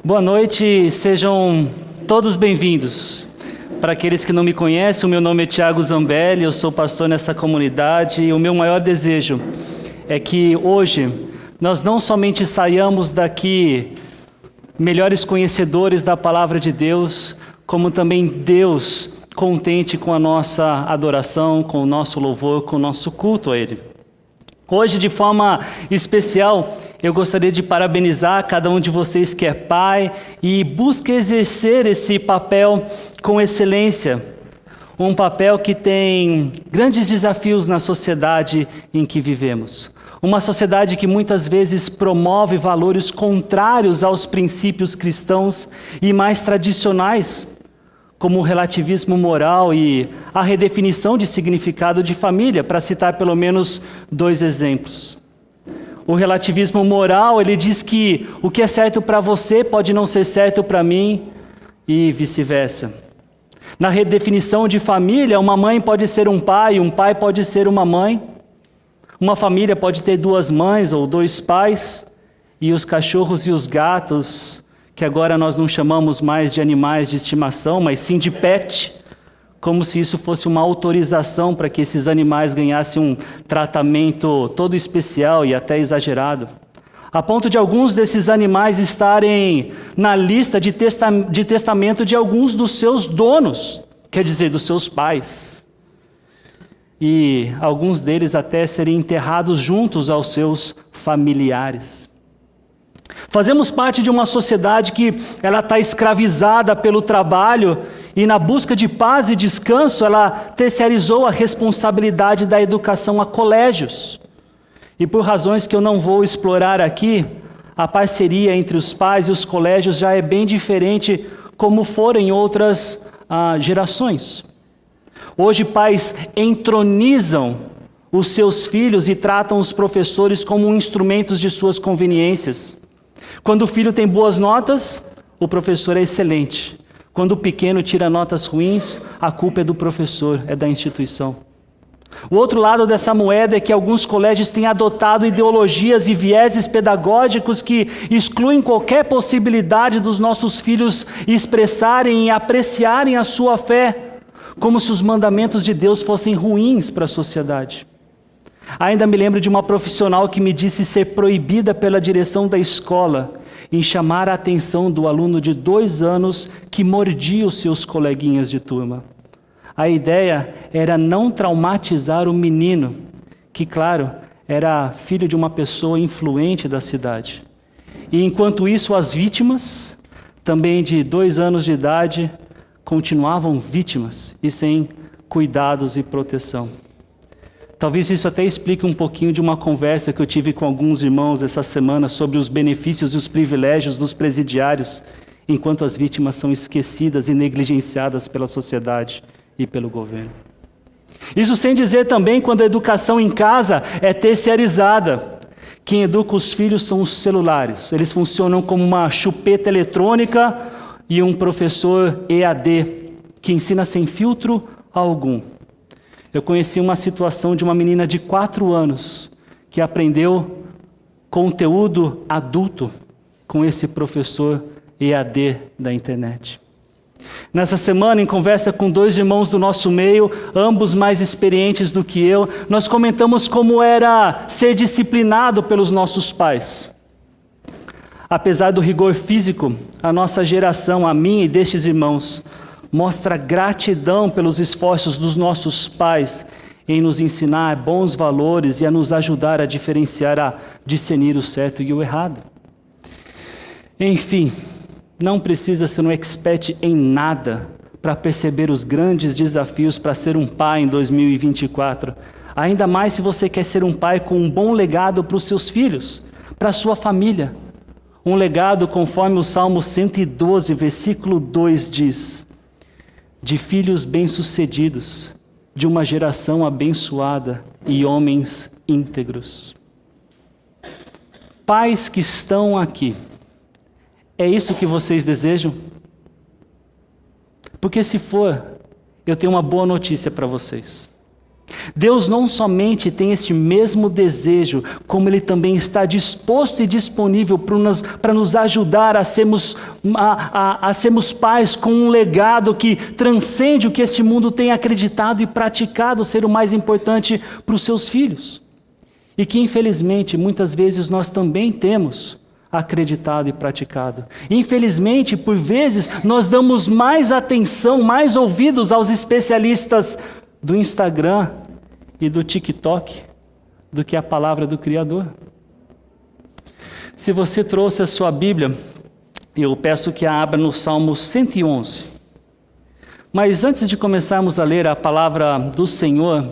Boa noite, sejam todos bem-vindos. Para aqueles que não me conhecem, o meu nome é Thiago Zambelli, eu sou pastor nessa comunidade e o meu maior desejo é que hoje nós não somente saiamos daqui melhores conhecedores da palavra de Deus, como também Deus contente com a nossa adoração, com o nosso louvor, com o nosso culto a Ele. Hoje, de forma especial, eu gostaria de parabenizar cada um de vocês que é pai e busca exercer esse papel com excelência. Um papel que tem grandes desafios na sociedade em que vivemos. Uma sociedade que muitas vezes promove valores contrários aos princípios cristãos e mais tradicionais, como o relativismo moral e a redefinição de significado de família, para citar pelo menos dois exemplos. O relativismo moral, ele diz que o que é certo para você pode não ser certo para mim e vice-versa. Na redefinição de família, uma mãe pode ser um pai pode ser uma mãe. Uma família pode ter duas mães ou dois pais, e os cachorros e os gatos, que agora nós não chamamos mais de animais de estimação, mas sim de pet, como se isso fosse uma autorização para que esses animais ganhassem um tratamento todo especial e até exagerado. A ponto de alguns desses animais estarem na lista de testamento de alguns dos seus donos, quer dizer, dos seus pais. E alguns deles até serem enterrados juntos aos seus familiares. Fazemos parte de uma sociedade que ela está escravizada pelo trabalho e na busca de paz e descanso ela terceirizou a responsabilidade da educação a colégios. E por razões que eu não vou explorar aqui, a parceria entre os pais e os colégios já é bem diferente como foram em outras gerações. Hoje pais entronizam os seus filhos e tratam os professores como instrumentos de suas conveniências. Quando o filho tem boas notas, o professor é excelente. Quando o pequeno tira notas ruins, a culpa é do professor, é da instituição. O outro lado dessa moeda é que alguns colégios têm adotado ideologias e vieses pedagógicos que excluem qualquer possibilidade dos nossos filhos expressarem e apreciarem a sua fé, como se os mandamentos de Deus fossem ruins para a sociedade. Ainda me lembro de uma profissional que me disse ser proibida pela direção da escola em chamar a atenção do aluno de 2 anos que mordia os seus coleguinhas de turma. A ideia era não traumatizar o menino, que, claro, era filho de uma pessoa influente da cidade. E enquanto isso, as vítimas, também de 2 anos de idade, continuavam vítimas e sem cuidados e proteção. Talvez isso até explique um pouquinho de uma conversa que eu tive com alguns irmãos essa semana sobre os benefícios e os privilégios dos presidiários, enquanto as vítimas são esquecidas e negligenciadas pela sociedade e pelo governo. Isso sem dizer também quando a educação em casa é terceirizada. Quem educa os filhos são os celulares. Eles funcionam como uma chupeta eletrônica e um professor EAD, que ensina sem filtro algum. Eu conheci uma situação de uma menina de 4 anos que aprendeu conteúdo adulto com esse professor EAD da internet. Nessa semana, em conversa com 2 irmãos do nosso meio, ambos mais experientes do que eu, nós comentamos como era ser disciplinado pelos nossos pais. Apesar do rigor físico, a nossa geração, a minha e destes irmãos, mostra gratidão pelos esforços dos nossos pais em nos ensinar bons valores e a nos ajudar a diferenciar, a discernir o certo e o errado. Enfim, não precisa ser um expert em nada para perceber os grandes desafios para ser um pai em 2024. Ainda mais se você quer ser um pai com um bom legado para os seus filhos, para a sua família. Um legado conforme o Salmo 112, versículo 2 diz: de filhos bem-sucedidos, de uma geração abençoada e homens íntegros. Pais que estão aqui, é isso que vocês desejam? Porque se for, eu tenho uma boa notícia para vocês. Deus não somente tem esse mesmo desejo, como Ele também está disposto e disponível para nos ajudar a sermos pais com um legado que transcende o que esse mundo tem acreditado e praticado ser o mais importante para os seus filhos. E que infelizmente muitas vezes nós também temos acreditado e praticado. Infelizmente, por vezes, nós damos mais atenção, mais ouvidos aos especialistas do Instagram e do TikTok do que a palavra do Criador. Se você trouxe a sua Bíblia, eu peço que a abra no Salmo 111. Mas antes de começarmos a ler a palavra do Senhor,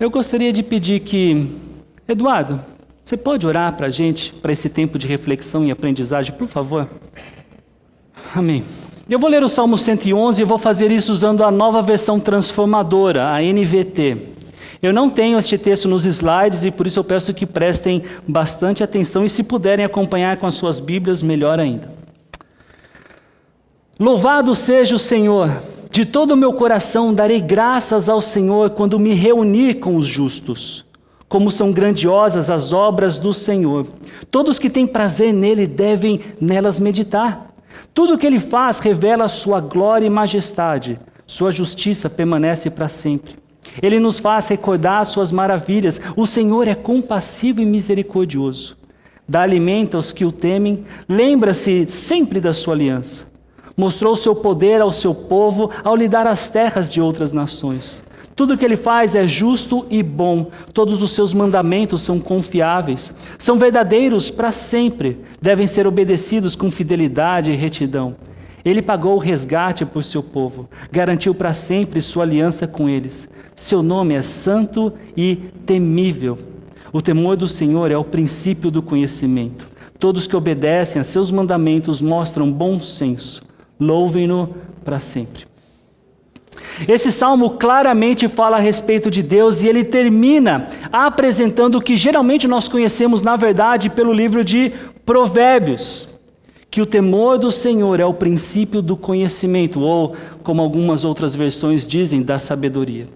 eu gostaria de pedir que, Eduardo, você pode orar para a gente, para esse tempo de reflexão e aprendizagem, por favor? Amém. Eu vou ler o Salmo 111 e vou fazer isso usando a nova versão transformadora, a NVT. Eu não tenho este texto nos slides e por isso eu peço que prestem bastante atenção e se puderem acompanhar com as suas Bíblias, melhor ainda. Louvado seja o Senhor, de todo o meu coração darei graças ao Senhor quando me reunir com os justos. Como são grandiosas as obras do Senhor. Todos que têm prazer nele devem nelas meditar. Tudo o que ele faz revela sua glória e majestade. Sua justiça permanece para sempre. Ele nos faz recordar suas maravilhas. O Senhor é compassivo e misericordioso. Dá alimento aos que o temem. Lembra-se sempre da sua aliança. Mostrou seu poder ao seu povo ao lhe dar as terras de outras nações. Tudo o que ele faz é justo e bom. Todos os seus mandamentos são confiáveis. São verdadeiros para sempre. Devem ser obedecidos com fidelidade e retidão. Ele pagou o resgate por seu povo. Garantiu para sempre sua aliança com eles. Seu nome é santo e temível. O temor do Senhor é o princípio do conhecimento. Todos que obedecem a seus mandamentos mostram bom senso. Louvem-no para sempre. Esse salmo claramente fala a respeito de Deus e ele termina apresentando o que geralmente nós conhecemos, na verdade, pelo livro de Provérbios, que o temor do Senhor é o princípio do conhecimento, ou, como algumas outras versões dizem, da sabedoria.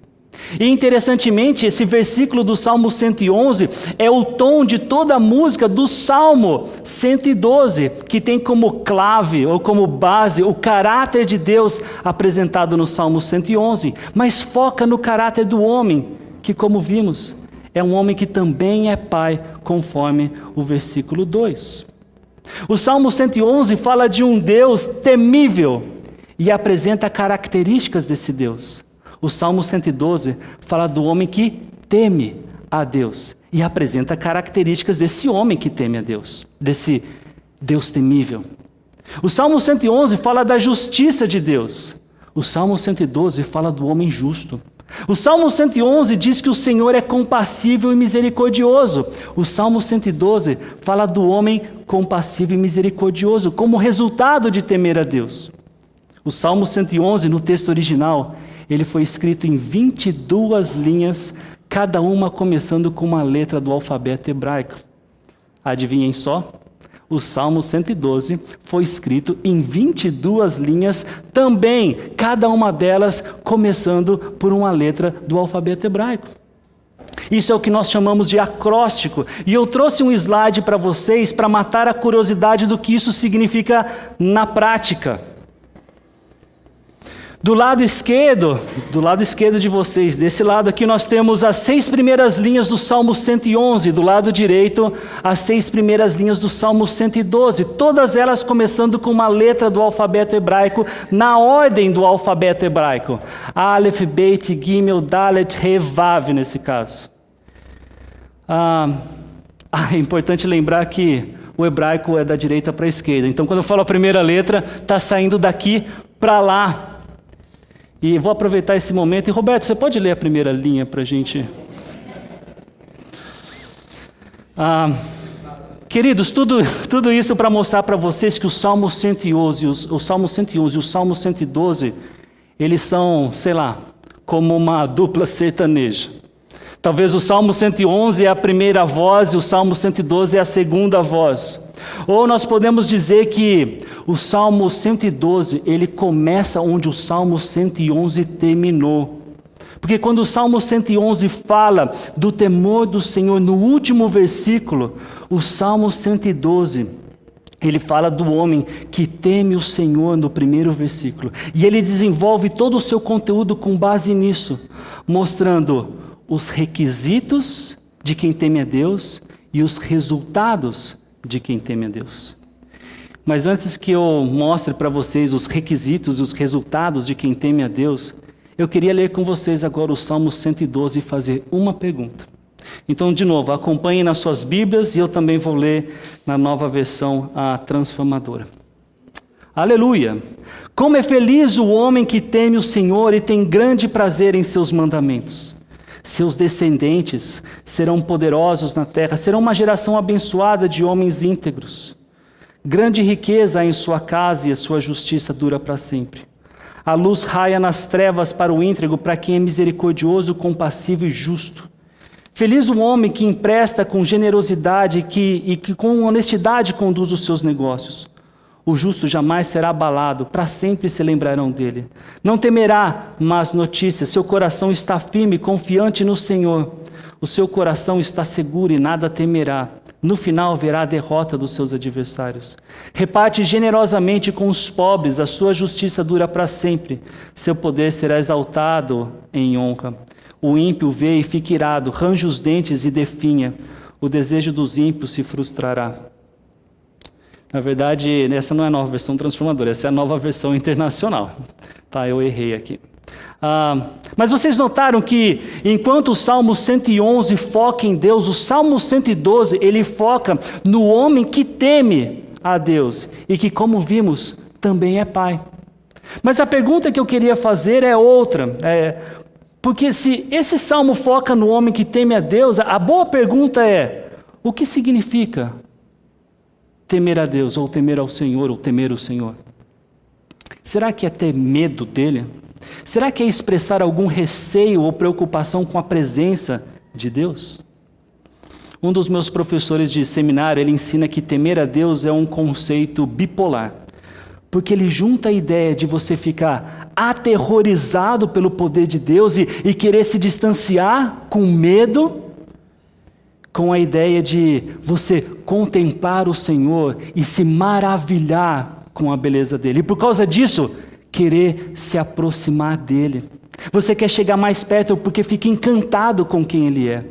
E interessantemente, esse versículo do Salmo 111 é o tom de toda a música do Salmo 112, que tem como clave ou como base o caráter de Deus apresentado no Salmo 111, mas foca no caráter do homem, que, como vimos, é um homem que também é pai, conforme o versículo 2. O Salmo 111 fala de um Deus temível e apresenta características desse Deus. O Salmo 112 fala do homem que teme a Deus e apresenta características desse homem que teme a Deus, desse Deus temível. O Salmo 111 fala da justiça de Deus. O Salmo 112 fala do homem justo. O Salmo 111 diz que o Senhor é compassivo e misericordioso. O Salmo 112 fala do homem compassivo e misericordioso como resultado de temer a Deus. O Salmo 111, no texto original, ele foi escrito em 22 linhas, cada uma começando com uma letra do alfabeto hebraico. Adivinhem só? O Salmo 112 foi escrito em 22 linhas, também, cada uma delas começando por uma letra do alfabeto hebraico. Isso é o que nós chamamos de acróstico. E eu trouxe um slide para vocês para matar a curiosidade do que isso significa na prática. Do lado esquerdo de vocês, desse lado aqui, nós temos as 6 primeiras linhas do Salmo 111, do lado direito, as 6 primeiras linhas do Salmo 112, todas elas começando com uma letra do alfabeto hebraico, na ordem do alfabeto hebraico. Aleph, Beit, Gimel, Dalet, He, Vav, nesse caso. É importante lembrar que o hebraico é da direita para a esquerda, então quando eu falo a primeira letra, está saindo daqui para lá. E vou aproveitar esse momento. E Roberto, você pode ler a primeira linha para a gente? Queridos, tudo isso para mostrar para vocês que o Salmo 111 e o Salmo 112, eles são, sei lá, como uma dupla sertaneja. Talvez o Salmo 111 é a primeira voz e o Salmo 112 é a segunda voz. Ou nós podemos dizer que o Salmo 112, ele começa onde o Salmo 111 terminou. Porque quando o Salmo 111 fala do temor do Senhor, no último versículo, o Salmo 112, ele fala do homem que teme o Senhor no primeiro versículo. E ele desenvolve todo o seu conteúdo com base nisso, mostrando os requisitos de quem teme a Deus e os resultados de quem teme a Deus. Mas antes que eu mostre para vocês os requisitos e os resultados de quem teme a Deus, eu queria ler com vocês agora o Salmo 112 e fazer uma pergunta. Então, de novo, acompanhem nas suas Bíblias e eu também vou ler na nova versão, a transformadora. Aleluia! Como é feliz o homem que teme o Senhor e tem grande prazer em seus mandamentos. Seus descendentes serão poderosos na terra, serão uma geração abençoada de homens íntegros. Grande riqueza há em sua casa e a sua justiça dura para sempre. A luz raia nas trevas para o íntegro, para quem é misericordioso, compassivo e justo. Feliz o homem que empresta com generosidade e que com honestidade conduz os seus negócios. O justo jamais será abalado, para sempre se lembrarão dele. Não temerá más notícias, seu coração está firme, confiante no Senhor. O seu coração está seguro e nada temerá. No final verá a derrota dos seus adversários. Reparte generosamente com os pobres, a sua justiça dura para sempre. Seu poder será exaltado em honra. O ímpio vê e fica irado, range os dentes e definha. O desejo dos ímpios se frustrará. Na verdade, essa não é a nova versão transformadora, essa é a nova versão internacional. Tá, eu errei aqui. Mas vocês notaram que, enquanto o Salmo 111 foca em Deus, o Salmo 112, ele foca no homem que teme a Deus e que, como vimos, também é pai. Mas a pergunta que eu queria fazer é outra, porque se esse Salmo foca no homem que teme a Deus, a boa pergunta é, o que significa temer a Deus, ou temer ao Senhor, ou temer o Senhor? Será que é ter medo dele? Será que é expressar algum receio ou preocupação com a presença de Deus? Um dos meus professores de seminário, ele ensina que temer a Deus é um conceito bipolar, porque ele junta a ideia de você ficar aterrorizado pelo poder de Deus e querer se distanciar com medo, com a ideia de você contemplar o Senhor e se maravilhar com a beleza dele. E por causa disso, querer se aproximar dele. Você quer chegar mais perto porque fica encantado com quem ele é.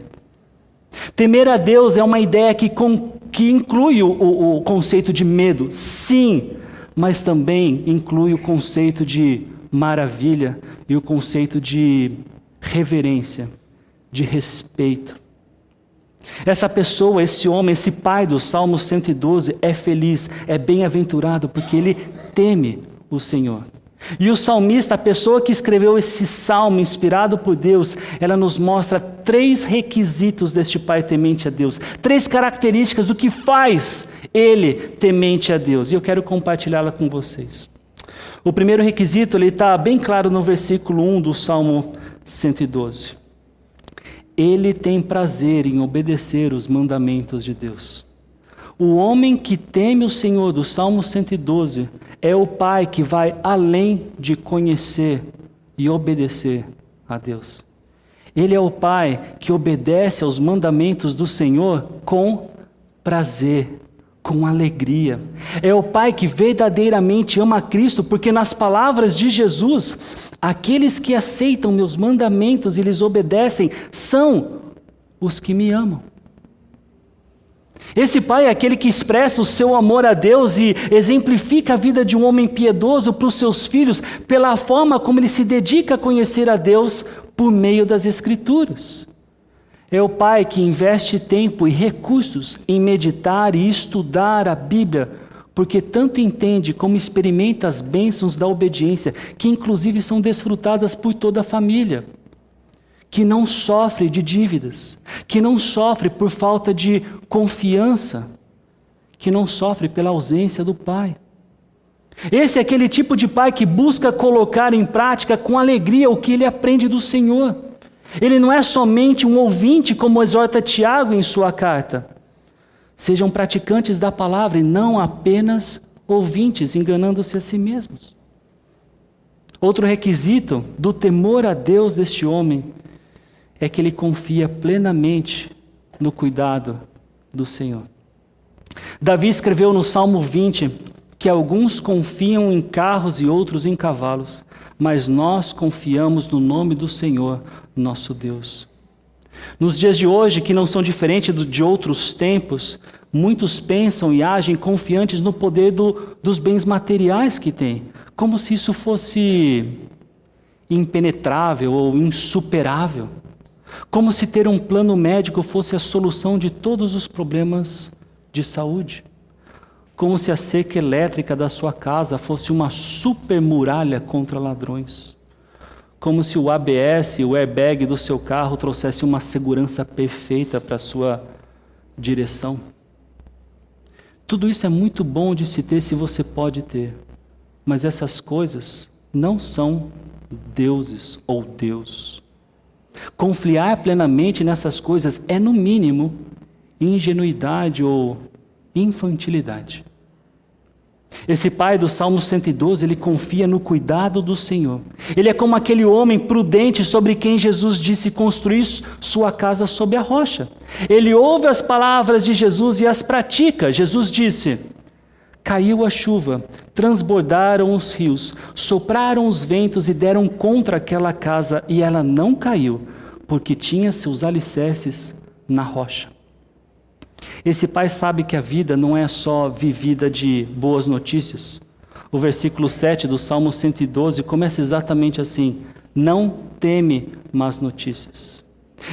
Temer a Deus é uma ideia que inclui o conceito de medo, sim, mas também inclui o conceito de maravilha e o conceito de reverência, de respeito. Essa pessoa, esse homem, esse pai do Salmo 112 é feliz, é bem-aventurado porque ele teme o Senhor. E o salmista, a pessoa que escreveu esse salmo inspirado por Deus, ela nos mostra 3 requisitos deste pai temente a Deus, 3 características do que faz ele temente a Deus, e eu quero compartilhá-la com vocês. O primeiro requisito, ele está bem claro no versículo 1 do Salmo 112. Ele tem prazer em obedecer os mandamentos de Deus. O homem que teme o Senhor, do Salmo 112, é o pai que vai além de conhecer e obedecer a Deus. Ele é o pai que obedece aos mandamentos do Senhor com prazer, com alegria. É o pai que verdadeiramente ama a Cristo, porque nas palavras de Jesus, aqueles que aceitam meus mandamentos e lhes obedecem são os que me amam. Esse pai é aquele que expressa o seu amor a Deus e exemplifica a vida de um homem piedoso para os seus filhos pela forma como ele se dedica a conhecer a Deus por meio das Escrituras. É o pai que investe tempo e recursos em meditar e estudar a Bíblia, porque tanto entende como experimenta as bênçãos da obediência, que inclusive são desfrutadas por toda a família. Que não sofre de dívidas, que não sofre por falta de confiança, que não sofre pela ausência do pai. Esse é aquele tipo de pai que busca colocar em prática com alegria o que ele aprende do Senhor. Ele não é somente um ouvinte, como exorta Tiago em sua carta. Sejam praticantes da palavra e não apenas ouvintes, enganando-se a si mesmos. Outro requisito do temor a Deus deste homem é que ele confia plenamente no cuidado do Senhor. Davi escreveu no Salmo 20 que alguns confiam em carros e outros em cavalos, mas nós confiamos no nome do Senhor, nosso Deus. Nos dias de hoje, que não são diferentes de outros tempos, muitos pensam e agem confiantes no poder dos bens materiais que têm, como se isso fosse impenetrável ou insuperável, como se ter um plano médico fosse a solução de todos os problemas de saúde, como se a cerca elétrica da sua casa fosse uma super muralha contra ladrões, como se o ABS, o airbag do seu carro trouxesse uma segurança perfeita para a sua direção. Tudo isso é muito bom de se ter se você pode ter, mas essas coisas não são deuses ou Deus. Confiar plenamente nessas coisas é, no mínimo, ingenuidade ou infantilidade. Esse pai do Salmo 112, ele confia no cuidado do Senhor. Ele é como aquele homem prudente sobre quem Jesus disse construir sua casa sob a rocha. Ele ouve as palavras de Jesus e as pratica. Jesus disse: caiu a chuva, transbordaram os rios, sopraram os ventos e deram contra aquela casa, e ela não caiu, porque tinha seus alicerces na rocha. Esse pai sabe que a vida não é só vivida de boas notícias. O versículo 7 do Salmo 112 começa exatamente assim: não teme más notícias.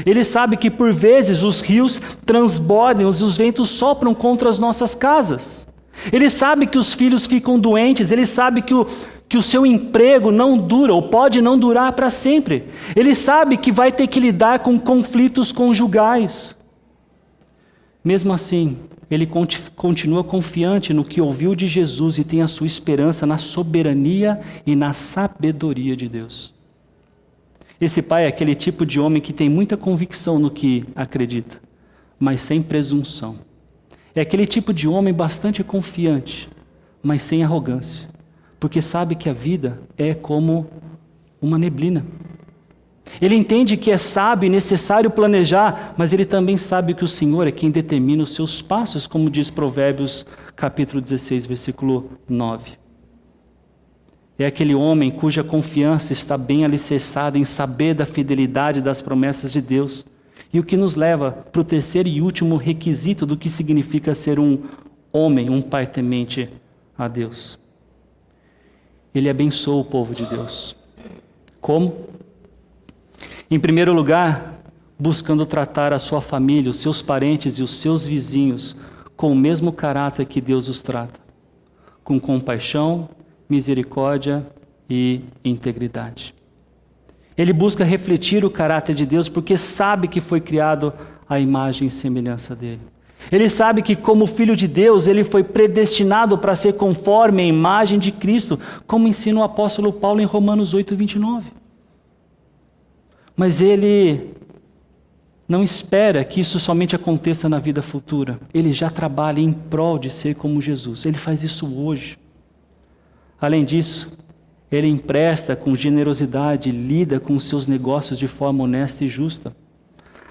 Ele sabe que por vezes os rios transbordam, os ventos sopram contra as nossas casas. Ele sabe que os filhos ficam doentes, ele sabe que o seu emprego não dura ou pode não durar para sempre. Ele sabe que vai ter que lidar com conflitos conjugais. Mesmo assim, ele continua confiante no que ouviu de Jesus e tem a sua esperança na soberania e na sabedoria de Deus. Esse pai é aquele tipo de homem que tem muita convicção no que acredita, mas sem presunção. É aquele tipo de homem bastante confiante, mas sem arrogância, porque sabe que a vida é como uma neblina. Ele entende que é sábio e necessário planejar, mas ele também sabe que o Senhor é quem determina os seus passos, como diz Provérbios capítulo 16, versículo 9. É aquele homem cuja confiança está bem alicerçada em saber da fidelidade das promessas de Deus, e o que nos leva para o terceiro e último requisito do que significa ser um homem, um pai temente a Deus. Ele abençoa o povo de Deus. Como? Em primeiro lugar, buscando tratar a sua família, os seus parentes e os seus vizinhos com o mesmo caráter que Deus os trata, com compaixão, misericórdia e integridade. Ele busca refletir o caráter de Deus porque sabe que foi criado à imagem e semelhança dele. Ele sabe que, como filho de Deus, ele foi predestinado para ser conforme a imagem de Cristo, como ensina o apóstolo Paulo em Romanos 8, 29. Mas ele não espera que isso somente aconteça na vida futura. Ele já trabalha em prol de ser como Jesus. Ele faz isso hoje. Além disso, ele empresta com generosidade, lida com os seus negócios de forma honesta e justa.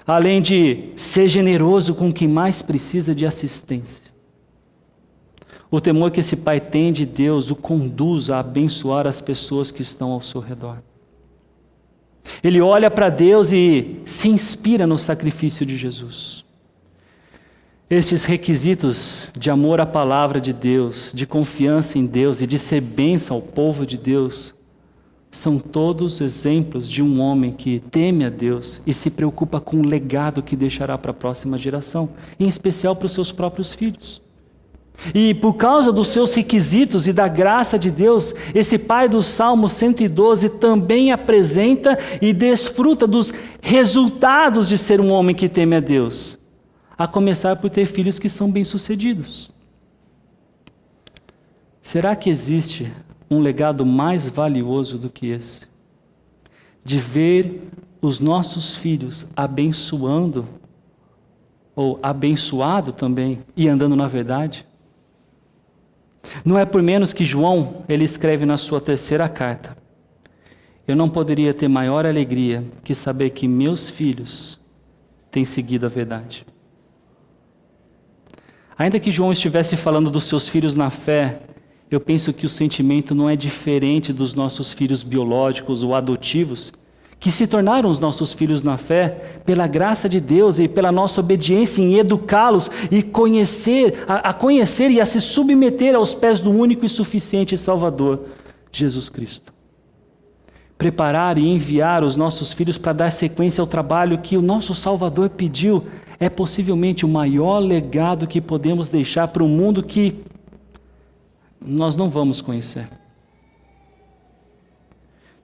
Além de ser generoso com quem mais precisa de assistência. O temor que esse pai tem de Deus o conduz a abençoar as pessoas que estão ao seu redor. Ele olha para Deus e se inspira no sacrifício de Jesus. Estes requisitos de amor à palavra de Deus, de confiança em Deus e de ser bênção ao povo de Deus, são todos exemplos de um homem que teme a Deus e se preocupa com o legado que deixará para a próxima geração, em especial para os seus próprios filhos. E por causa dos seus requisitos e da graça de Deus, esse pai do Salmo 112 também apresenta e desfruta dos resultados de ser um homem que teme a Deus, a começar por ter filhos que são bem-sucedidos. Será que existe um legado mais valioso do que esse? De ver os nossos filhos abençoando, ou abençoado também, e andando na verdade? Não é por menos que João, ele escreve na sua terceira carta, eu não poderia ter maior alegria que saber que meus filhos têm seguido a verdade. Ainda que João estivesse falando dos seus filhos na fé, eu penso que o sentimento não é diferente dos nossos filhos biológicos ou adotivos, que se tornaram os nossos filhos na fé pela graça de Deus e pela nossa obediência em educá-los e conhecer e a se submeter aos pés do único e suficiente Salvador, Jesus Cristo. Preparar e enviar os nossos filhos para dar sequência ao trabalho que o nosso Salvador pediu é possivelmente o maior legado que podemos deixar para um mundo que nós não vamos conhecer.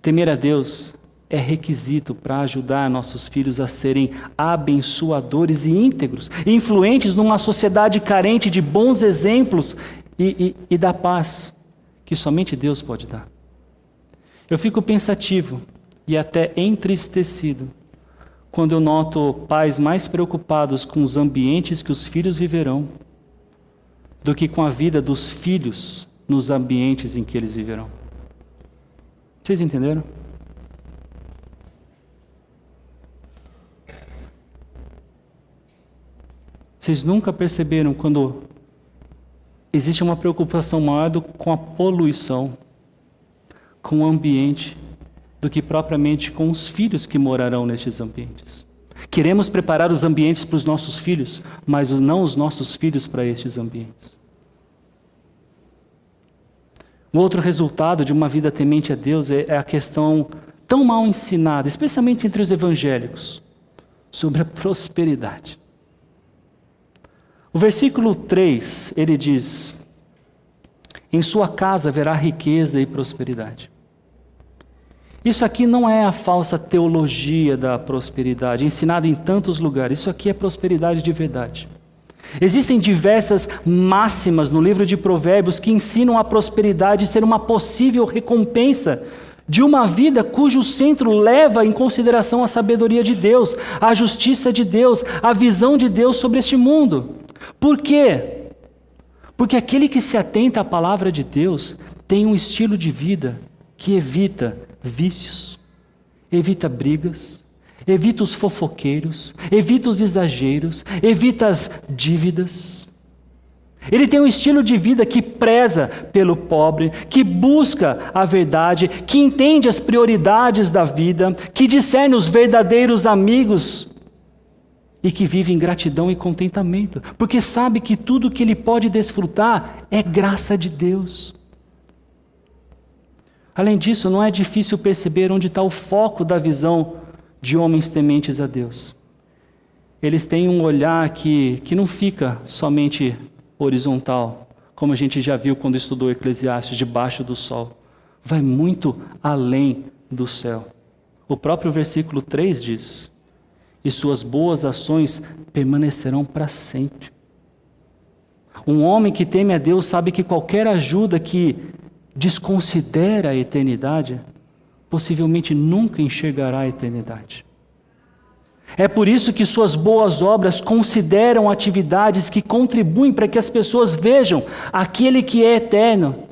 Temer a Deus é requisito para ajudar nossos filhos a serem abençoadores e íntegros, influentes numa sociedade carente de bons exemplos e da paz que somente Deus pode dar. Eu fico pensativo e até entristecido quando eu noto pais mais preocupados com os ambientes que os filhos viverão do que com a vida dos filhos nos ambientes em que eles viverão. Vocês entenderam? Vocês nunca perceberam quando existe uma preocupação maior com a poluição, com o ambiente, do que propriamente com os filhos que morarão nestes ambientes? Queremos preparar os ambientes para os nossos filhos, mas não os nossos filhos para estes ambientes. Um outro resultado de uma vida temente a Deus é a questão tão mal ensinada, especialmente entre os evangélicos, sobre a prosperidade. O versículo 3, ele diz: em sua casa haverá riqueza e prosperidade. Isso aqui não é a falsa teologia da prosperidade, ensinada em tantos lugares. Isso aqui é prosperidade de verdade. Existem diversas máximas no livro de Provérbios que ensinam a prosperidade ser uma possível recompensa de uma vida cujo centro leva em consideração a sabedoria de Deus, a justiça de Deus, a visão de Deus sobre este mundo. Por quê? Porque aquele que se atenta à palavra de Deus tem um estilo de vida que evita vícios, evita brigas, evita os fofoqueiros, evita os exageros, evita as dívidas. Ele tem um estilo de vida que preza pelo pobre, que busca a verdade, que entende as prioridades da vida, que discerne os verdadeiros amigos e que vive em gratidão e contentamento, porque sabe que tudo que ele pode desfrutar é graça de Deus. Além disso, não é difícil perceber onde está o foco da visão de homens tementes a Deus. Eles têm um olhar que não fica somente horizontal, como a gente já viu quando estudou Eclesiastes, debaixo do sol. Vai muito além do céu. O próprio versículo 3 diz: e suas boas ações permanecerão para sempre. Um homem que teme a Deus sabe que qualquer ajuda que desconsidera a eternidade, possivelmente nunca enxergará a eternidade. É por isso que suas boas obras consideram atividades que contribuem para que as pessoas vejam aquele que é eterno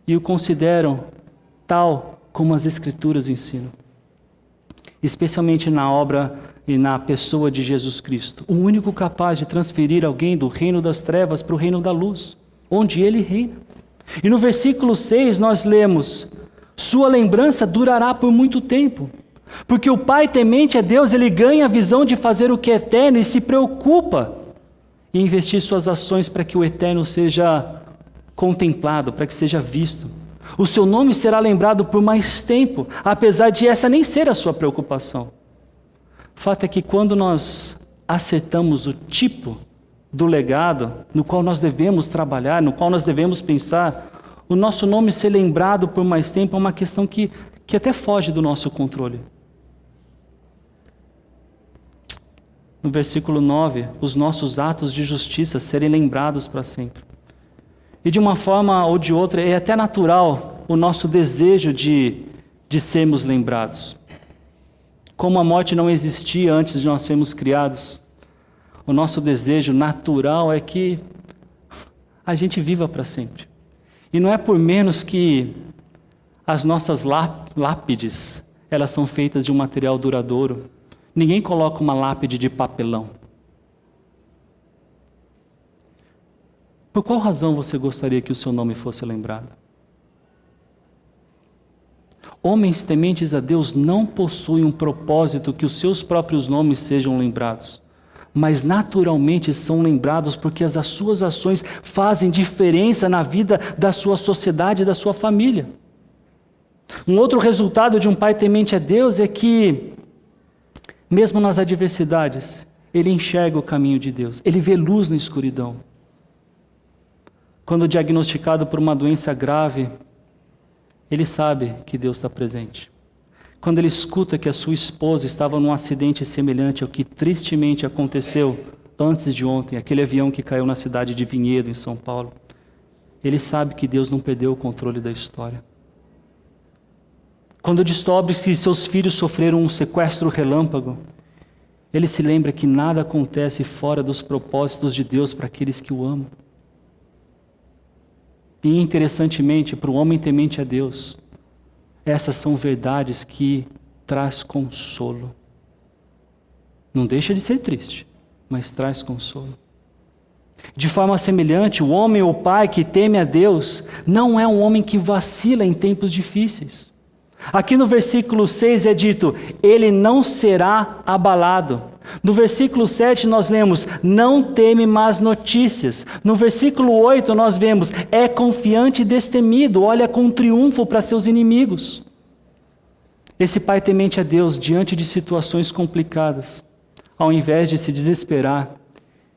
e o consideram tal como as Escrituras ensinam. Especialmente na obra e na pessoa de Jesus Cristo, o único capaz de transferir alguém do reino das trevas para o reino da luz, onde ele reina. E no versículo 6 nós lemos: sua lembrança durará por muito tempo, porque o Pai temente a Deus, ele ganha a visão de fazer o que é eterno e se preocupa em investir suas ações para que o eterno seja contemplado, para que seja visto. O seu nome será lembrado por mais tempo, apesar de essa nem ser a sua preocupação. O fato é que quando nós acertamos o tipo do legado no qual nós devemos trabalhar, no qual nós devemos pensar, o nosso nome ser lembrado por mais tempo é uma questão que até foge do nosso controle. No versículo 9, os nossos atos de justiça serem lembrados para sempre. E de uma forma ou de outra, é até natural o nosso desejo de sermos lembrados. Como a morte não existia antes de nós sermos criados, o nosso desejo natural é que a gente viva para sempre. E não é por menos que As nossas lápides, elas são feitas de um material duradouro. Ninguém coloca uma lápide de papelão. Por qual razão você gostaria que o seu nome fosse lembrado? Homens tementes a Deus não possuem um propósito que os seus próprios nomes sejam lembrados, mas naturalmente são lembrados porque as suas ações fazem diferença na vida da sua sociedade e da sua família. Um outro resultado de um pai temente a Deus é que, mesmo nas adversidades, ele enxerga o caminho de Deus, ele vê luz na escuridão. Quando diagnosticado por uma doença grave, ele sabe que Deus está presente. Quando ele escuta que a sua esposa estava num acidente semelhante ao que tristemente aconteceu antes de ontem, aquele avião que caiu na cidade de Vinhedo, em São Paulo, ele sabe que Deus não perdeu o controle da história. Quando descobre que seus filhos sofreram um sequestro relâmpago, ele se lembra que nada acontece fora dos propósitos de Deus para aqueles que o amam. E interessantemente, para o homem temente a Deus, essas são verdades que traz consolo. Não deixa de ser triste, mas traz consolo. De forma semelhante, o homem ou pai que teme a Deus não é um homem que vacila em tempos difíceis. Aqui no versículo 6 é dito, ele não será abalado. No versículo 7 nós lemos, não teme más notícias. No versículo 8 nós vemos, é confiante e destemido, olha com triunfo para seus inimigos. Esse pai temente a Deus, diante de situações complicadas, ao invés de se desesperar,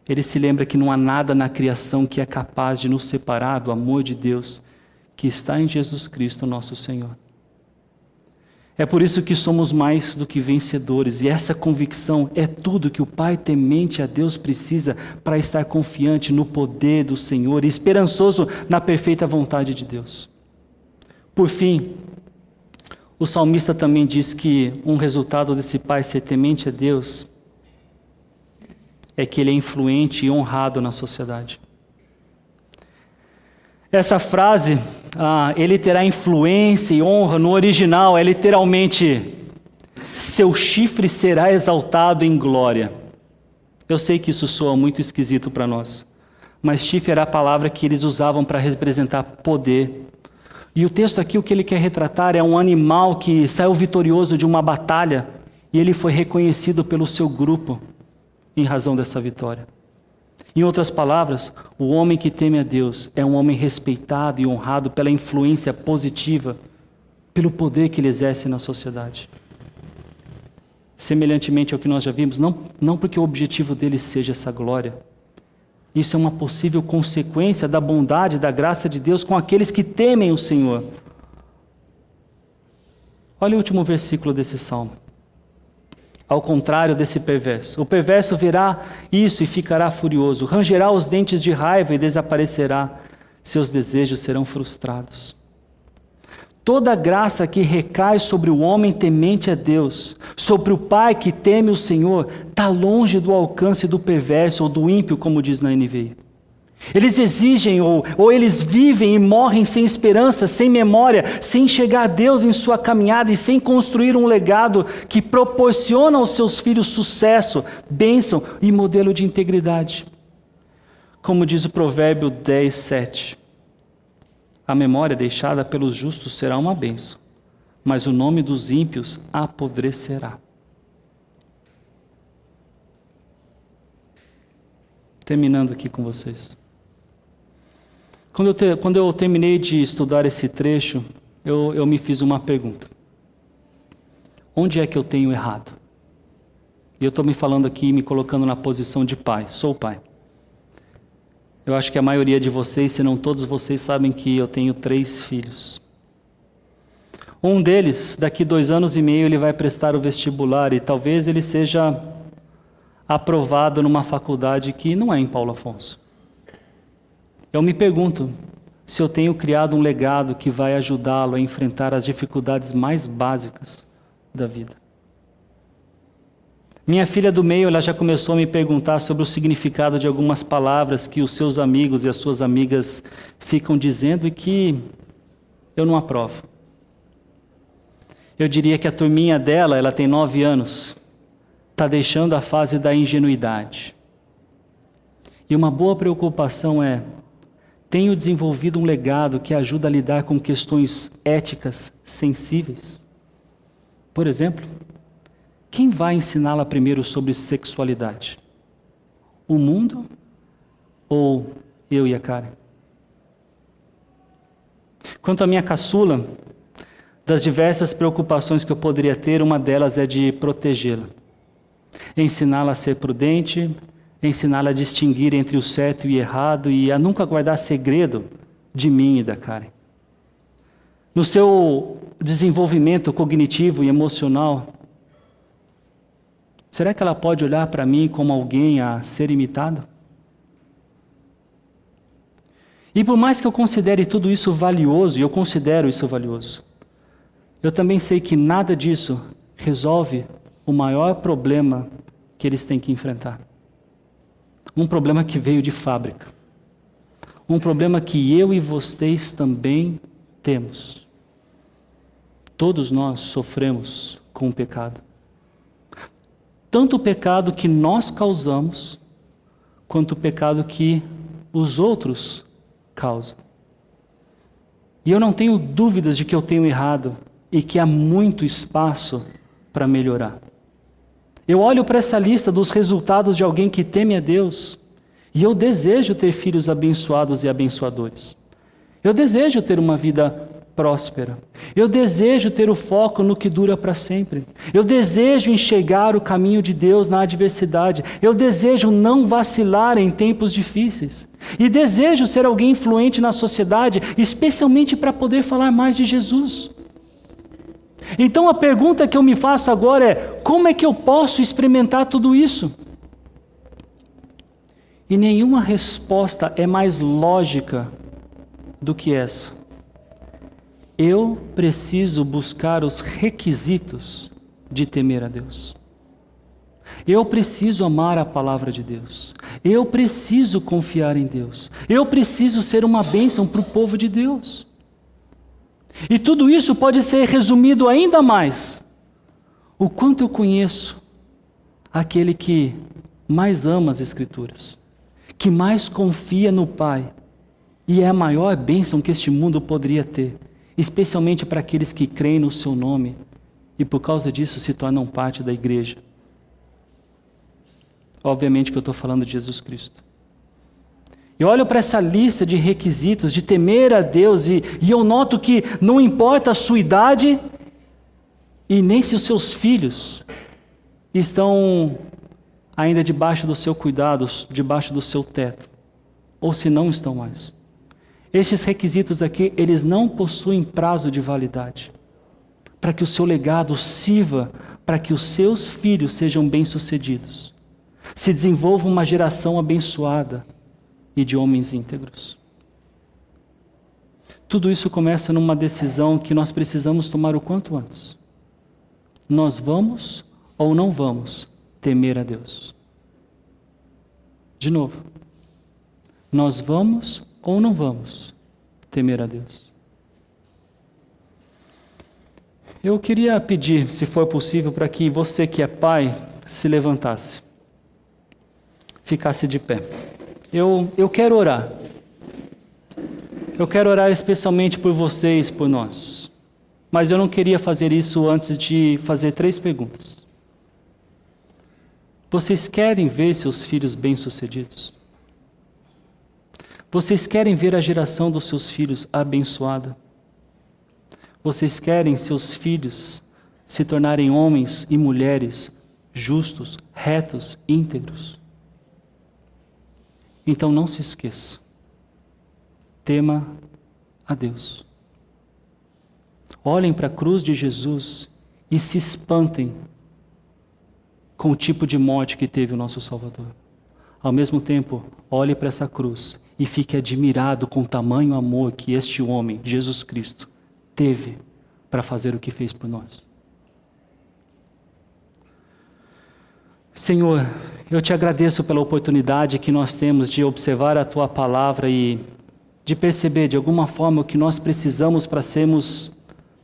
ele se lembra que não há nada na criação que é capaz de nos separar do amor de Deus, que está em Jesus Cristo, nosso Senhor. É por isso que somos mais do que vencedores, e essa convicção é tudo que o pai temente a Deus precisa para estar confiante no poder do Senhor e esperançoso na perfeita vontade de Deus. Por fim, o salmista também diz que um resultado desse pai ser temente a Deus é que ele é influente e honrado na sociedade. Essa frase, ele terá influência e honra, no original é literalmente, seu chifre será exaltado em glória. Eu sei que isso soa muito esquisito para nós, mas chifre era a palavra que eles usavam para representar poder. E o texto aqui, o que ele quer retratar é um animal que saiu vitorioso de uma batalha e ele foi reconhecido pelo seu grupo em razão dessa vitória. Em outras palavras, o homem que teme a Deus é um homem respeitado e honrado pela influência positiva, pelo poder que ele exerce na sociedade. Semelhantemente ao que nós já vimos, não porque o objetivo dele seja essa glória. Isso é uma possível consequência da bondade, da graça de Deus com aqueles que temem o Senhor. Olha o último versículo desse salmo. Ao contrário desse perverso. O perverso verá isso e ficará furioso, rangerá os dentes de raiva e desaparecerá. Seus desejos serão frustrados. Toda graça que recai sobre o homem temente a Deus, sobre o pai que teme o Senhor, está longe do alcance do perverso ou do ímpio, como diz na NVI. Eles exigem ou eles vivem e morrem sem esperança, sem memória, sem chegar a Deus em sua caminhada e sem construir um legado que proporciona aos seus filhos sucesso, bênção e modelo de integridade. Como diz o provérbio 10:7, a memória deixada pelos justos será uma bênção, mas o nome dos ímpios apodrecerá. Terminando aqui com vocês. Quando eu terminei de estudar esse trecho, eu me fiz uma pergunta. Onde é que eu tenho errado? E eu estou me falando aqui, me colocando na posição de pai. Sou pai. Eu acho que a maioria de vocês, se não todos vocês, sabem que eu tenho 3 filhos. Um deles, daqui 2 anos e meio, ele vai prestar o vestibular e talvez ele seja aprovado numa faculdade que não é em Paulo Afonso. Eu me pergunto se eu tenho criado um legado que vai ajudá-lo a enfrentar as dificuldades mais básicas da vida. Minha filha do meio, ela já começou a me perguntar sobre o significado de algumas palavras que os seus amigos e as suas amigas ficam dizendo e que eu não aprovo. Eu diria que a turminha dela, ela tem 9 anos, está deixando a fase da ingenuidade. E uma boa preocupação é: tenho desenvolvido um legado que ajuda a lidar com questões éticas sensíveis? Por exemplo, quem vai ensiná-la primeiro sobre sexualidade? O mundo ou eu e a Karen? Quanto à minha caçula, das diversas preocupações que eu poderia ter, uma delas é de protegê-la. Ensiná-la a ser prudente, ensiná-la a distinguir entre o certo e o errado e a nunca guardar segredo de mim e da Karen. No seu desenvolvimento cognitivo e emocional, será que ela pode olhar para mim como alguém a ser imitado? E por mais que eu considere tudo isso valioso, e eu considero isso valioso, eu também sei que nada disso resolve o maior problema que eles têm que enfrentar. Um problema que veio de fábrica. Um problema que eu e vocês também temos. Todos nós sofremos com o pecado. Tanto o pecado que nós causamos, quanto o pecado que os outros causam. E eu não tenho dúvidas de que eu tenho errado e que há muito espaço para melhorar. Eu olho para essa lista dos resultados de alguém que teme a Deus e eu desejo ter filhos abençoados e abençoadores. Eu desejo ter uma vida próspera. Eu desejo ter o foco no que dura para sempre. Eu desejo enxergar o caminho de Deus na adversidade. Eu desejo não vacilar em tempos difíceis. E desejo ser alguém influente na sociedade, especialmente para poder falar mais de Jesus. Então a pergunta que eu me faço agora é: como é que eu posso experimentar tudo isso? E nenhuma resposta é mais lógica do que essa. Eu preciso buscar os requisitos de temer a Deus. Eu preciso amar a palavra de Deus. Eu preciso confiar em Deus. Eu preciso ser uma bênção para o povo de Deus. E tudo isso pode ser resumido ainda mais: o quanto eu conheço aquele que mais ama as Escrituras, que mais confia no Pai, e é a maior bênção que este mundo poderia ter, especialmente para aqueles que creem no seu nome e por causa disso se tornam parte da igreja. Obviamente que eu estou falando de Jesus Cristo. E olho para essa lista de requisitos de temer a Deus e eu noto que não importa a sua idade e nem se os seus filhos estão ainda debaixo do seu cuidado, debaixo do seu teto, ou se não estão mais. Esses requisitos aqui, eles não possuem prazo de validade, para que o seu legado sirva para que os seus filhos sejam bem-sucedidos, se desenvolva uma geração abençoada e de homens íntegros. Tudo isso começa numa decisão que nós precisamos tomar o quanto antes. Nós vamos ou não vamos temer a Deus? De novo, nós vamos ou não vamos temer a Deus? Eu queria pedir, se for possível, para que você que é pai se levantasse, ficasse de pé. Eu quero orar. Eu quero orar especialmente por vocês, por nós. Mas eu não queria fazer isso antes de fazer 3 perguntas. Vocês querem ver seus filhos bem-sucedidos? Vocês querem ver a geração dos seus filhos abençoada? Vocês querem seus filhos se tornarem homens e mulheres justos, retos, íntegros? Então não se esqueça. Tema a Deus. Olhem para a cruz de Jesus e se espantem com o tipo de morte que teve o nosso Salvador. Ao mesmo tempo, olhe para essa cruz e fique admirado com o tamanho amor que este homem, Jesus Cristo, teve para fazer o que fez por nós. Senhor, eu te agradeço pela oportunidade que nós temos de observar a Tua palavra e de perceber de alguma forma o que nós precisamos para sermos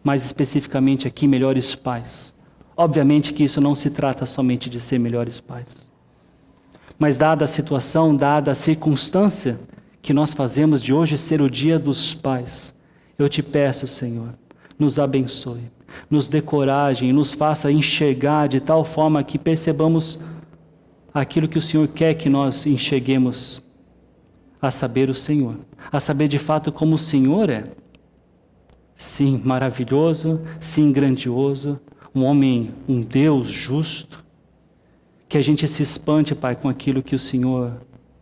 mais especificamente aqui, melhores pais. Obviamente que isso não se trata somente de ser melhores pais. Mas dada a situação, dada a circunstância que nós fazemos de hoje ser o dia dos pais, eu te peço, Senhor, nos abençoe, nos dê coragem, nos faça enxergar de tal forma que percebamos aquilo que o Senhor quer que nós enxerguemos, a saber o Senhor, a saber de fato como o Senhor é. Sim, maravilhoso, sim, grandioso, um homem, um Deus justo, que a gente se espante, Pai, com aquilo que o Senhor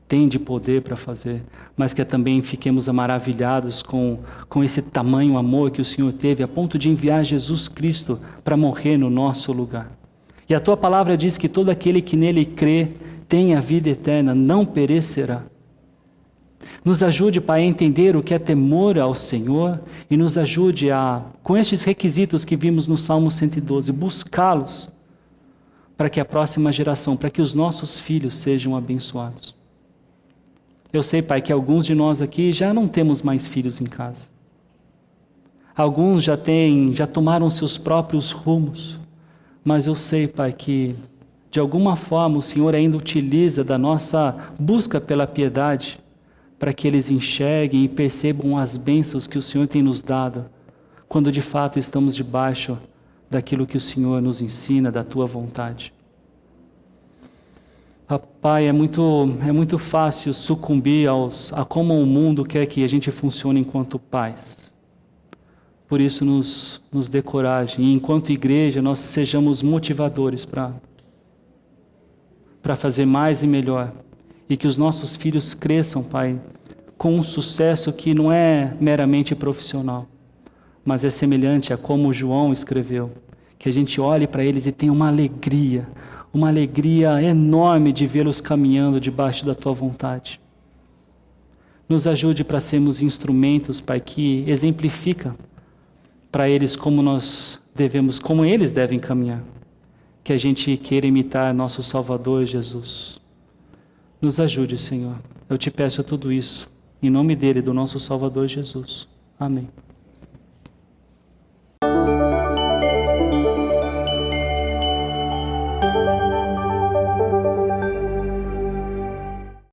tem de poder para fazer, mas que também fiquemos maravilhados com esse tamanho amor que o Senhor teve a ponto de enviar Jesus Cristo para morrer no nosso lugar. E a Tua palavra diz que todo aquele que nele crê tem a vida eterna, não perecerá. Nos ajude, Pai, a entender o que é temor ao Senhor e nos ajude a, com estes requisitos que vimos no Salmo 112, buscá-los para que a próxima geração, para que os nossos filhos sejam abençoados. Eu sei, Pai, que alguns de nós aqui já não temos mais filhos em casa. Alguns já tomaram seus próprios rumos, mas eu sei, Pai, que de alguma forma o Senhor ainda utiliza da nossa busca pela piedade para que eles enxerguem e percebam as bênçãos que o Senhor tem nos dado, quando de fato estamos debaixo daquilo que o Senhor nos ensina, da Tua vontade. Pai, é muito fácil sucumbir a como o mundo quer que a gente funcione enquanto pais. Por isso nos dê coragem, e enquanto igreja nós sejamos motivadores para fazer mais e melhor, e que os nossos filhos cresçam, Pai, com um sucesso que não é meramente profissional, mas é semelhante a como João escreveu, que a gente olhe para eles e tenha uma alegria enorme de vê-los caminhando debaixo da Tua vontade. Nos ajude para sermos instrumentos, Pai, que exemplifica para eles como eles devem caminhar. Que a gente queira imitar nosso Salvador Jesus. Nos ajude, Senhor. Eu te peço tudo isso, em nome dele, do nosso Salvador Jesus. Amém.